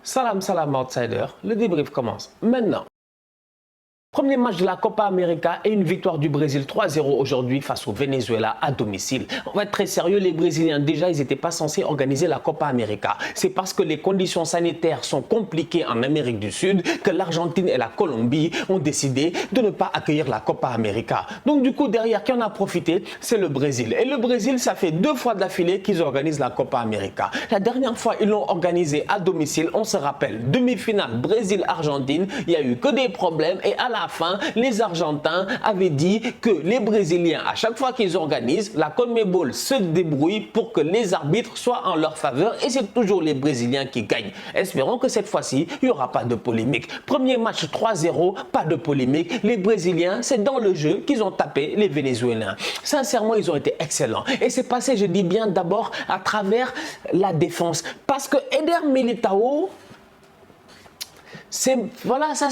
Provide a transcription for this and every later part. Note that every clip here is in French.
Salam, salam, outsider. Le débrief commence maintenant. Premier match de la Copa América et une victoire du Brésil 3-0 aujourd'hui face au Venezuela à domicile. On va être très sérieux, les Brésiliens déjà ils n'étaient pas censés organiser la Copa América. C'est parce que les conditions sanitaires sont compliquées en Amérique du Sud que l'Argentine et la Colombie ont décidé de ne pas accueillir la Copa América. Donc du coup derrière qui en a profité, c'est le Brésil. Et le Brésil ça fait 2 fois d'affilée qu'ils organisent la Copa América. La dernière fois ils l'ont organisée à domicile, on se rappelle, demi-finale Brésil-Argentine, il n'y a eu que des problèmes et à la fin, les Argentins avaient dit que les Brésiliens, à chaque fois qu'ils organisent, la CONMEBOL se débrouille pour que les arbitres soient en leur faveur et c'est toujours les Brésiliens qui gagnent. Espérons que cette fois-ci, il n'y aura pas de polémique. Premier match 3-0, pas de polémique. Les Brésiliens, c'est dans le jeu qu'ils ont tapé les Vénézuéliens. Sincèrement, ils ont été excellents. Et c'est passé, je dis bien, d'abord à travers la défense. Parce que Eder Militao, voilà, ça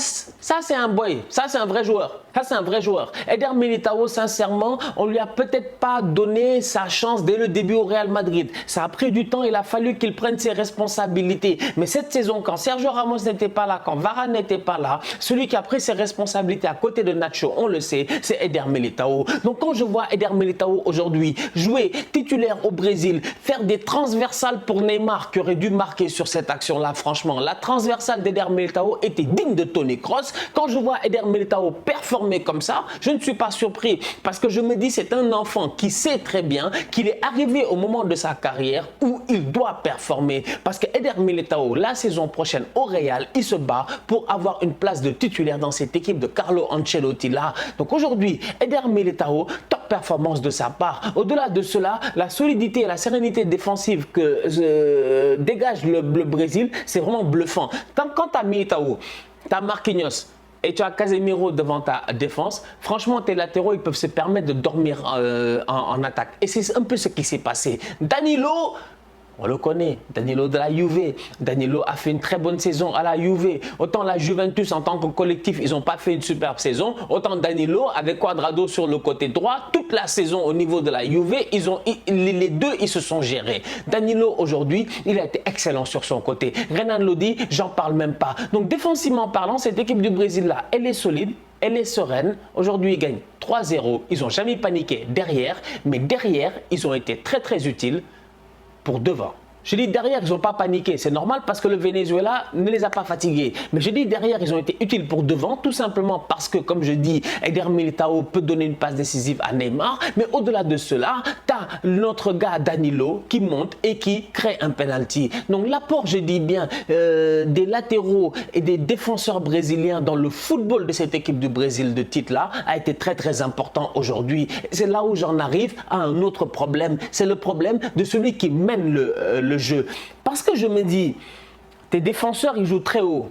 c'est un boy, ça c'est un vrai joueur. Ça, c'est un vrai joueur. Eder Militao, sincèrement, on lui a peut-être pas donné sa chance dès le début au Real Madrid. Ça a pris du temps, il a fallu qu'il prenne ses responsabilités. Mais cette saison, quand Sergio Ramos n'était pas là, quand Varane n'était pas là, celui qui a pris ses responsabilités à côté de Nacho, on le sait, c'est Eder Militao. Donc quand je vois Eder Militao aujourd'hui jouer titulaire au Brésil, faire des transversales pour Neymar, qui aurait dû marquer sur cette action-là, franchement, la transversale d'Eder Militao était digne de Toni Kroos. Quand je vois Eder Militao performer comme ça, je ne suis pas surpris parce que je me dis c'est un enfant qui sait très bien qu'il est arrivé au moment de sa carrière où il doit performer parce que Eder Militao la saison prochaine au Real il se bat pour avoir une place de titulaire dans cette équipe de Carlo Ancelotti là. Donc aujourd'hui Eder Militao, top performance de sa part. Au-delà de cela, la solidité et la sérénité défensive que dégage le Brésil, c'est vraiment bluffant. Quand tu as Militao, tu as Marquinhos et tu as Casemiro devant ta défense, franchement, tes latéraux, ils peuvent se permettre de dormir en attaque. Et c'est un peu ce qui s'est passé. Danilo, on le connaît, Danilo de la Juve. Danilo a fait une très bonne saison à la Juve. Autant la Juventus en tant que collectif, ils n'ont pas fait une superbe saison. Autant Danilo avec Cuadrado sur le côté droit, toute la saison au niveau de la Juve, les deux, ils se sont gérés. Danilo aujourd'hui, il a été excellent sur son côté. Renan Lodi, j'en parle même pas. Donc défensivement parlant, cette équipe du Brésil là, elle est solide. Elle est sereine. Aujourd'hui, ils gagnent 3-0. Ils n'ont jamais paniqué derrière. Mais derrière, ils ont été très très utiles pour devant. Je dis derrière, ils n'ont pas paniqué. C'est normal parce que le Venezuela ne les a pas fatigués. Mais je dis derrière, ils ont été utiles pour devant, tout simplement parce que, comme je dis, Eder Militao peut donner une passe décisive à Neymar. Mais au-delà de cela, tu as notre gars Danilo qui monte et qui crée un penalty. Donc l'apport, je dis bien, des latéraux et des défenseurs brésiliens dans le football de cette équipe du Brésil de titre-là a été très très important aujourd'hui. C'est là où j'en arrive à un autre problème. C'est le problème de celui qui mène le jeu. Parce que je me dis, tes défenseurs, ils jouent très haut.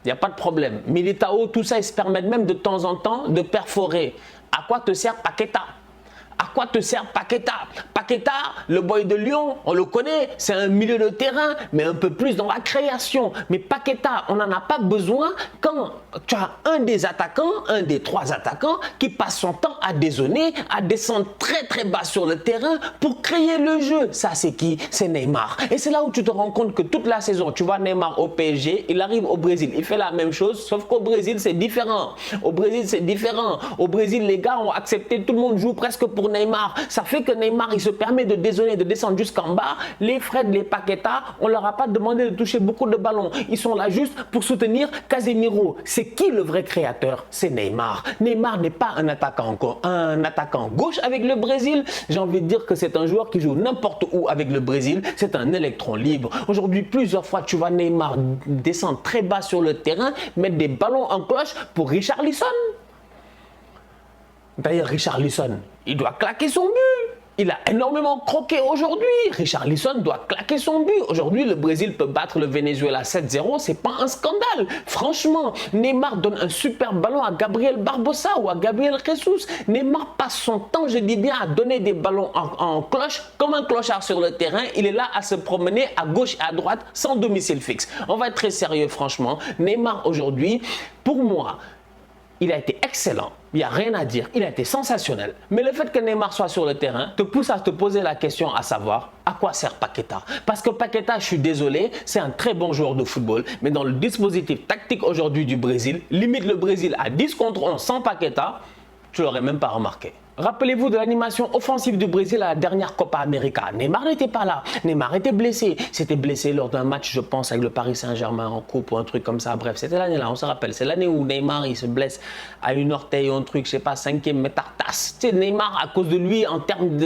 Il n'y a pas de problème. Militao, tout ça, ils se permettent même de temps en temps de perforer. À quoi te sert Paqueta? À quoi te sert Paqueta? Paqueta, le boy de Lyon, on le connaît, c'est un milieu de terrain, mais un peu plus dans la création. Mais Paqueta, on n'en a pas besoin quand tu as un des attaquants, un des 3 attaquants qui passe son temps à dézonner, à descendre très très bas sur le terrain pour créer le jeu. Ça, c'est qui? C'est Neymar. Et c'est là où tu te rends compte que toute la saison, tu vois Neymar au PSG, il arrive au Brésil, il fait la même chose, sauf qu'au Brésil, c'est différent. Au Brésil, c'est différent. Au Brésil, les gars ont accepté, tout le monde joue presque pour Neymar. Ça fait que Neymar, il se permet de dézonner, de descendre jusqu'en bas. Les Fred, les Paqueta, on leur a pas demandé de toucher beaucoup de ballons. Ils sont là juste pour soutenir Casemiro. C'est qui le vrai créateur? C'est Neymar. Neymar n'est pas un attaquant gauche avec le Brésil. J'ai envie de dire que c'est un joueur qui joue n'importe où avec le Brésil. C'est un électron libre. Aujourd'hui, plusieurs fois, tu vois Neymar descendre très bas sur le terrain, mettre des ballons en cloche pour Richarlison. D'ailleurs, Richarlison, il doit claquer son but. Il a énormément croqué aujourd'hui. Richarlison doit claquer son but. Aujourd'hui, le Brésil peut battre le Venezuela 7-0. C'est pas un scandale. Franchement, Neymar donne un super ballon à Gabriel Barbosa ou à Gabriel Jesus. Neymar passe son temps, je dis bien, à donner des ballons en cloche, comme un clochard sur le terrain. Il est là à se promener à gauche et à droite sans domicile fixe. On va être très sérieux, franchement. Neymar aujourd'hui, pour moi, il a été excellent. Il n'y a rien à dire. Il a été sensationnel. Mais le fait que Neymar soit sur le terrain te pousse à te poser la question à savoir à quoi sert Paqueta. Parce que Paqueta, je suis désolé, c'est un très bon joueur de football. Mais dans le dispositif tactique aujourd'hui du Brésil, limite le Brésil à 10 contre 11 sans Paqueta, tu ne l'aurais même pas remarqué. Rappelez-vous de l'animation offensive du Brésil à la dernière Copa América. Neymar n'était pas là. Neymar était blessé. C'était blessé lors d'un match, je pense, avec le Paris Saint-Germain en coupe ou un truc comme ça. Bref, c'était l'année-là, on se rappelle. C'est l'année où Neymar, il se blesse à une orteil ou un truc, je sais pas, 5e métatarse. Tu sais, Neymar, à cause de lui, en termes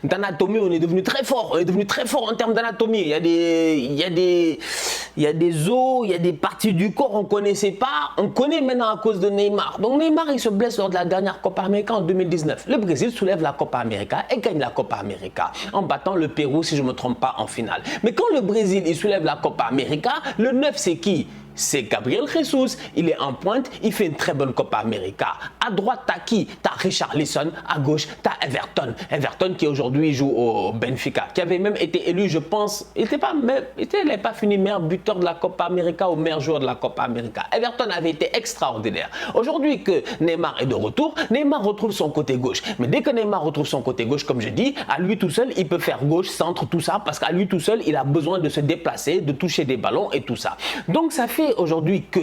d'anatomie, on est devenu très fort. On est devenu très fort en termes d'anatomie. Il y a des os, il y a des parties du corps qu'on ne connaissait pas. On connaît maintenant à cause de Neymar. Donc Neymar, il se blesse lors de la dernière Copa América en 2019. Le Brésil soulève la Copa América et gagne la Copa América en battant le Pérou, si je ne me trompe pas, en finale. Mais quand le Brésil il soulève la Copa América, le 9 c'est qui? C'est Gabriel Jesus, il est en pointe, il fait une très bonne Copa América. À droite, t'as qui? T'as Richarlison, à gauche, t'as Everton. Everton qui aujourd'hui joue au Benfica, qui avait même été élu, je pense, il n'avait pas fini meilleur buteur de la Copa América ou meilleur joueur de la Copa América. Everton avait été extraordinaire. Aujourd'hui que Neymar est de retour, Neymar retrouve son côté gauche. Mais dès que Neymar retrouve son côté gauche, comme je dis, à lui tout seul, il peut faire gauche, centre, tout ça, parce qu'à lui tout seul, il a besoin de se déplacer, de toucher des ballons et tout ça. Donc ça fait aujourd'hui que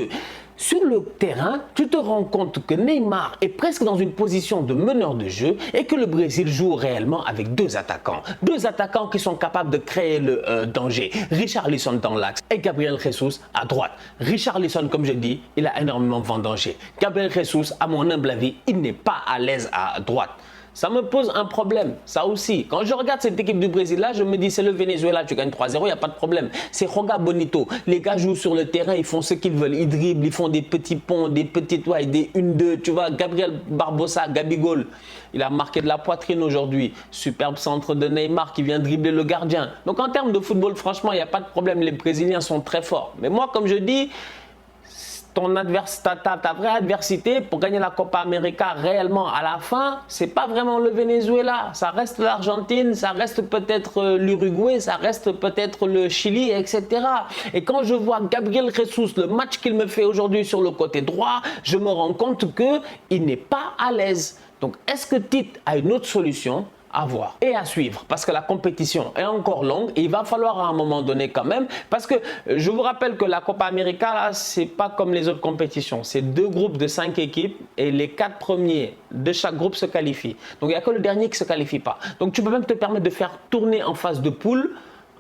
sur le terrain, tu te rends compte que Neymar est presque dans une position de meneur de jeu et que le Brésil joue réellement avec deux attaquants. Deux attaquants qui sont capables de créer le danger. Richarlison dans l'axe et Gabriel Jesus à droite. Richarlison, comme je dis, il a énormément vendangé. Gabriel Jesus, à mon humble avis, il n'est pas à l'aise à droite. Ça me pose un problème, ça aussi. Quand je regarde cette équipe du Brésil là, je me dis c'est le Venezuela, tu gagnes 3-0, il n'y a pas de problème. C'est Joga Bonito. Les gars jouent sur le terrain, ils font ce qu'ils veulent. Ils dribblent, ils font des petits ponts, des petites des 1-2. Tu vois, Gabriel Barbosa, Gabigol, il a marqué de la poitrine aujourd'hui. Superbe centre de Neymar qui vient dribbler le gardien. Donc en termes de football, franchement, il n'y a pas de problème. Les Brésiliens sont très forts. Mais moi, comme je dis, ta vraie adversité pour gagner la Copa América réellement à la fin, c'est pas vraiment le Venezuela, ça reste l'Argentine, ça reste peut-être l'Uruguay, ça reste peut-être le Chili, etc. Et quand je vois Gabriel Jesus, le match qu'il me fait aujourd'hui sur le côté droit, je me rends compte qu'il n'est pas à l'aise. Donc est-ce que Tite a une autre solution à voir et à suivre parce que la compétition est encore longue et il va falloir à un moment donné quand même parce que je vous rappelle que la Copa América là c'est pas comme les autres compétitions, c'est 2 groupes de 5 équipes et les 4 premiers de chaque groupe se qualifient, donc il n'y a que le dernier qui se qualifie pas, donc tu peux même te permettre de faire tourner en phase de poule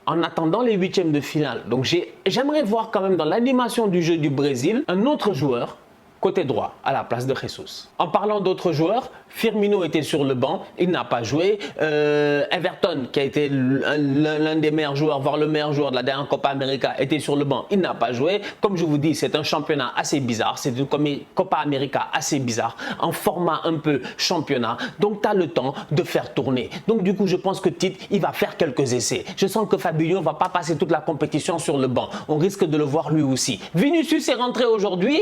en attendant les 8e de finale. Donc j'aimerais voir quand même dans l'animation du jeu du Brésil un autre joueur côté droit à la place de Jesus. En parlant d'autres joueurs, Firmino était sur le banc, il n'a pas joué. Everton, qui a été l'un des meilleurs joueurs, voire le meilleur joueur de la dernière Copa América, était sur le banc, il n'a pas joué. Comme je vous dis, c'est un championnat assez bizarre, c'est une Copa América assez bizarre, en format un peu championnat. Donc tu as le temps de faire tourner. Donc du coup, je pense que Tite, il va faire quelques essais. Je sens que Fabinho ne va pas passer toute la compétition sur le banc. On risque de le voir lui aussi. Vinicius est rentré aujourd'hui.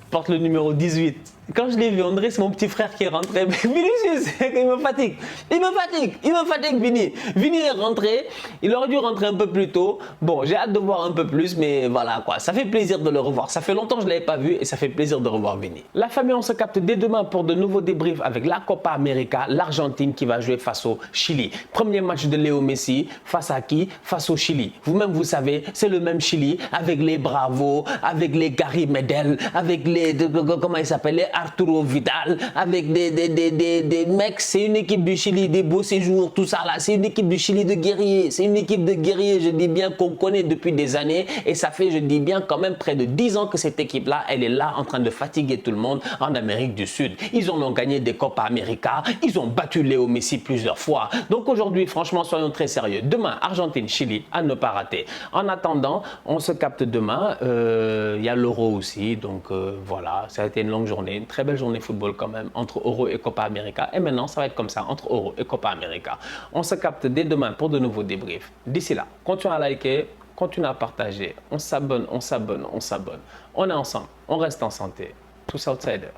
Porte le numéro 18. Quand je l'ai vu, on dirait que c'est mon petit frère qui est rentré. Mais Vinicius, il me fatigue. Il me fatigue, Vini. Vini est rentré. Il aurait dû rentrer un peu plus tôt. Bon, j'ai hâte de voir un peu plus, mais voilà quoi. Ça fait plaisir de le revoir. Ça fait longtemps que je ne l'avais pas vu et ça fait plaisir de revoir Vini. La famille, on se capte dès demain pour de nouveaux débriefs avec la Copa América, l'Argentine qui va jouer face au Chili. Premier match de Léo Messi. Face à qui? Face au Chili. Vous-même, vous savez, c'est le même Chili avec les Bravo, avec les Gary Medel, avec les, comment il s'appelle, Arturo Vidal, avec des mecs, c'est une équipe du Chili, des beaux séjours, tout ça là, c'est une équipe du Chili de guerriers, c'est une équipe de guerriers, je dis bien qu'on connaît depuis des années et ça fait, je dis bien quand même près de 10 ans que cette équipe là, elle est là en train de fatiguer tout le monde en Amérique du Sud. Ils ont gagné des Copa América, ils ont battu Léo Messi plusieurs fois. Donc aujourd'hui, franchement, soyons très sérieux. Demain, Argentine-Chili, à ne pas rater. En attendant, on se capte demain, il y a l'Euro aussi, donc voilà, ça a été une longue journée, une très belle journée football quand même, entre Euro et Copa América. Et maintenant, ça va être comme ça, entre Euro et Copa América. On se capte dès demain pour de nouveaux débriefs. D'ici là, continuez à liker, continuez à partager. On s'abonne. On est ensemble, on reste en santé. Tous outsiders.